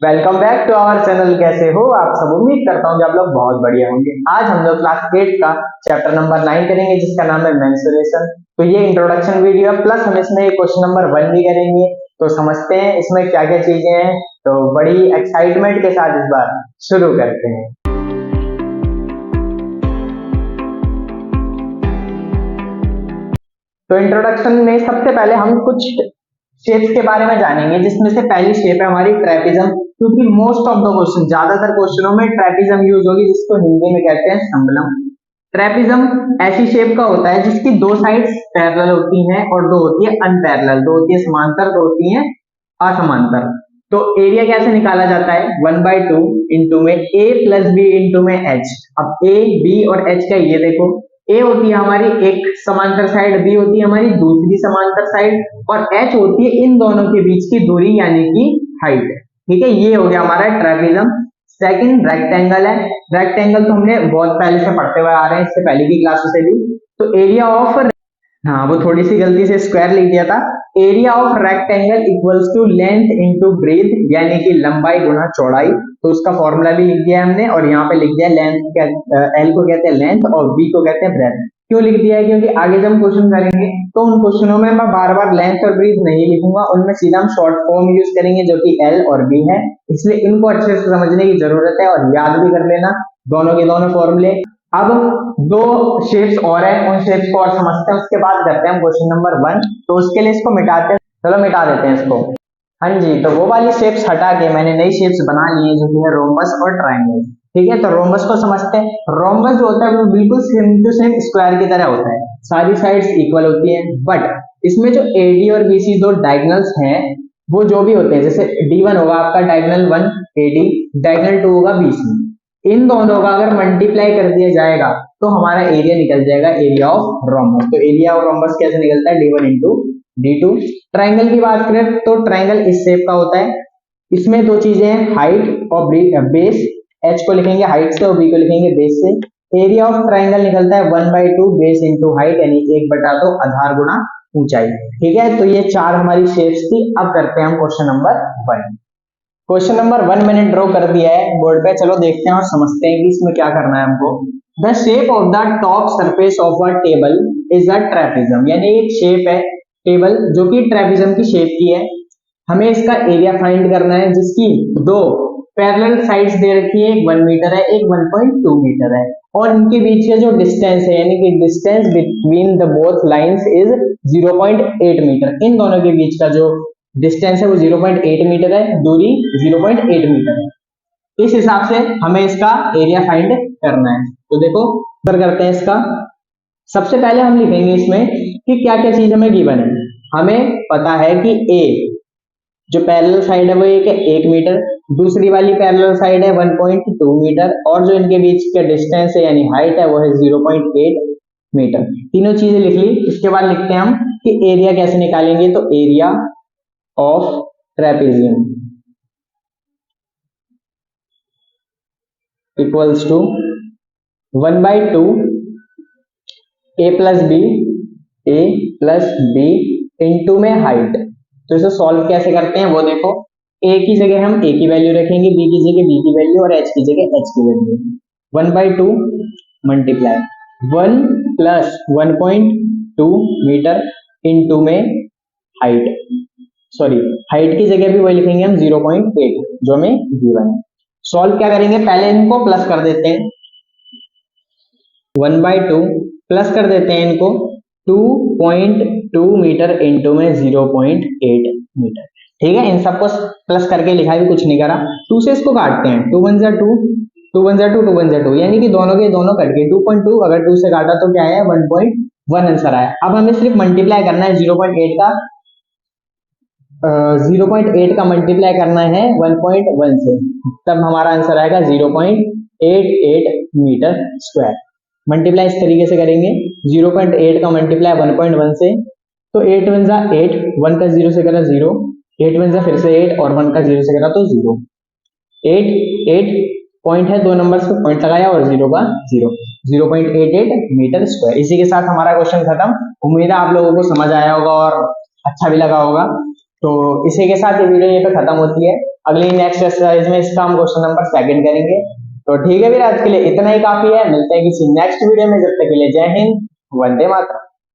Welcome back to our channel. कैसे हो आप सब? उम्मीद करता हूँ कि आप लोग बहुत बढ़िया होंगे। आज हम लोग क्लास 8 का चैप्टर नंबर 9 करेंगे जिसका नाम है मेंस्ट्रुएशन। तो ये इंट्रोडक्शन वीडियो है, प्लस हम इसमें क्वेश्चन नंबर 1 भी करेंगे। तो समझते हैं इसमें क्या क्या चीजें हैं। तो बड़ी एक्साइटमेंट के साथ इस बार शुरू करते हैं। तो इंट्रोडक्शन में सबसे पहले हम कुछ शेप्स के बारे में जानेंगे, जिसमें से पहली शेप है हमारी ट्रेपिज्म। क्योंकि मोस्ट ऑफ द क्वेश्चन, ज्यादातर क्वेश्चनों में ट्रेपिज्म यूज होगी, जिसको हिंदी में कहते हैं संबलम। ट्रेपिज्म ऐसी शेप का होता है जिसकी दो साइड्स पैरेलल होती हैं और दो होती है अनपैरेलल। दो होती है समांतर, दो होती है असमांतर। तो एरिया कैसे निकाला जाता है? 1/2 इंटू में a प्लस बी इंटू में h। अब a, b और h का ये देखो, a होती है हमारी एक समांतर साइड, b होती है हमारी दूसरी समांतर साइड और h होती है इन दोनों के बीच की दूरी यानी कि हाइट। ठीक है, ये हो गया हमारा ट्रेपिज्म। सेकंड रेक्टेंगल है। रेक्टेंगल तो हमने बहुत पहले से पढ़ते हुए आ रहे हैं, इससे पहले की क्लासों से भी। तो एरिया ऑफ, हाँ वो थोड़ी सी गलती से स्क्वायर लिख दिया था। Area of rectangle equals to length into breadth, यानी कि लंबाई गुना चौड़ाई। तो उसका फॉर्मूला भी लिख दिया हमने और यहाँ पे लिख दिया लेंथ, एल को कहते हैं लेंथ और बी को कहते हैं ब्रेथ। क्यों लिख दिया है? क्योंकि आगे जब हम क्वेश्चन करेंगे तो उन क्वेश्चनों में मैं बार बार लेंथ और ब्रेथ नहीं लिखूंगा, उनमें सीधा हम शॉर्ट फॉर्म यूज करेंगे जो कि एल और बी है। इसलिए इनको अच्छे से समझने की जरूरत है और याद भी कर लेना दोनों के दोनों फॉर्मूले। अब दो शेप्स और है, उन शेप्स को और समझते हैं, उसके बाद करते हैं हम क्वेश्चन नंबर 1। तो उसके लिए इसको मिटाते हैं, चलो मिटा देते हैं इसको। हाँ जी, तो वो वाली शेप्स हटा के मैंने नई शेप्स बना ली है जो कि है रोम्बस और ट्रायंगल। ठीक है, तो रोम्बस को समझते हैं। रोम्बस जो होता है वो बिल्कुल सेम टू सेम स्क्वायर की तरह होता है, सारी साइड्स इक्वल होती हैं। बट इसमें जो एडी और बीसी दो डायगोनल्स हैं वो जो भी होते हैं, जैसे D1 होगा आपका डायगोनल 1 AD, डायगोनल 2 होगा BC। इन दोनों का अगर मल्टीप्लाई कर दिया जाएगा तो हमारा एरिया निकल जाएगा, एरिया ऑफ रोम्बस। तो एरिया ऑफ रोम्बस कैसे निकलता है? D1 into D2। ट्राइंगल की बात करें तो ट्राइंगल इस शेप का होता है। इसमें दो चीजें हैं, हाइट और बेस। H को लिखेंगे हाइट से और B को लिखेंगे बेस से। एरिया ऑफ ट्राइंगल निकलता है 1/2 बेस इंटू हाइट, यानी 1/2 आधार गुना ऊंचाई। ठीक है, तो ये चार हमारी शेप्स थी। अब करते हैं हम क्वेश्चन नंबर 1। क्वेश्चन नंबर 1 मैंने ड्रॉ कर दिया है बोर्ड पे, चलो देखते हैं और समझते हैं कि इसमें क्या करना है हमको। The shape of the top surface of a table is a trapezium, यानी एक शेप है टेबल जो कि ट्रेपिज्म की शेप की है। हमें इसका एरिया फाइंड करना है जिसकी दो पैरेलल साइड्स दे रखी है, एक 1 मीटर है, एक 1.2 मीटर है, और इनके बीच का जो डिस्टेंस है यानी कि distance between the both lines is 0.8 metre. इन दोनों के बीच का जो डिस्टेंस है वो 0.8 मीटर है, दूरी 0.8 मीटर है। इस हिसाब से हमें इसका एरिया फाइंड करना है। तो देखो कर करते हैं इसका। सबसे पहले हम लिखेंगे इसमें कि क्या क्या चीज हमें गिवन है। हमें पता है कि ए जो पैरेलल साइड है वो एक है 1 मीटर, दूसरी वाली पैरेलल साइड है 1.2 मीटर, और जो इनके बीच का डिस्टेंस है यानी हाइट है वो है 0.8 मीटर। तीनों चीजें लिख ली। इसके बाद लिखते हैं हम कि एरिया कैसे निकालेंगे। तो area of trapezium equals to 1/2 a plus b into में हाइट। तो इसे सॉल्व कैसे करते हैं वो देखो। a की जगह हम a की वैल्यू रखेंगे, b की जगह b की वैल्यू और h की जगह h की value. 1/2 multiply 1 plus 1.2 metre into में हाइट, सॉरी हाइट की जगह भी वही लिखेंगे हम 0.8 जो हमें गिवन है। सॉल्व क्या करेंगे, पहले इनको प्लस कर देते हैं, 1/2 प्लस कर देते हैं इनको 2.2 मीटर इंटू में 0.8 मीटर। ठीक है, इन सबको प्लस करके लिखा भी कुछ नहीं करा। 2 से इसको काटते हैं, 2 1 जा 2, 2 1 जा 2, 2 1 जा 2, यानी कि दोनों के दोनों कट गए। 2.2 अगर 2 से काटा तो क्या है 1.1 आंसर आया। अब हमें सिर्फ मल्टीप्लाई करना है 0.8 का 0.8 का मल्टीप्लाई करना है 1.1 से, तब हमारा आंसर आएगा 0.88 मीटर स्क्वायर। मल्टीप्लाई इस तरीके से करेंगे, 0.8 का मल्टीप्लाई 1.1 से, तो 8 1 जा 8, 1 का 0 से करा 0, 8 1 जा फिर से 8 और 1 का 0 से करा तो 0। 8 पॉइंट है, दो नंबर पे पॉइंट लगाया और 0 का 0, 0.88 मीटर स्क्वायर। इसी के साथ हमारा क्वेश्चन खत्म। उम्मीद है आप लोगों को समझ आया होगा और अच्छा भी लगा होगा। तो इसी के साथ ये वीडियो यहीं पे खत्म होती है। अगली नेक्स्ट एक्सरसाइज में इसका हम क्वेश्चन नंबर 2 करेंगे। तो ठीक है, फिर आज के लिए इतना ही काफी है। मिलते हैं किसी नेक्स्ट वीडियो में, जब तक के लिए जय हिंद, वंदे मातरम।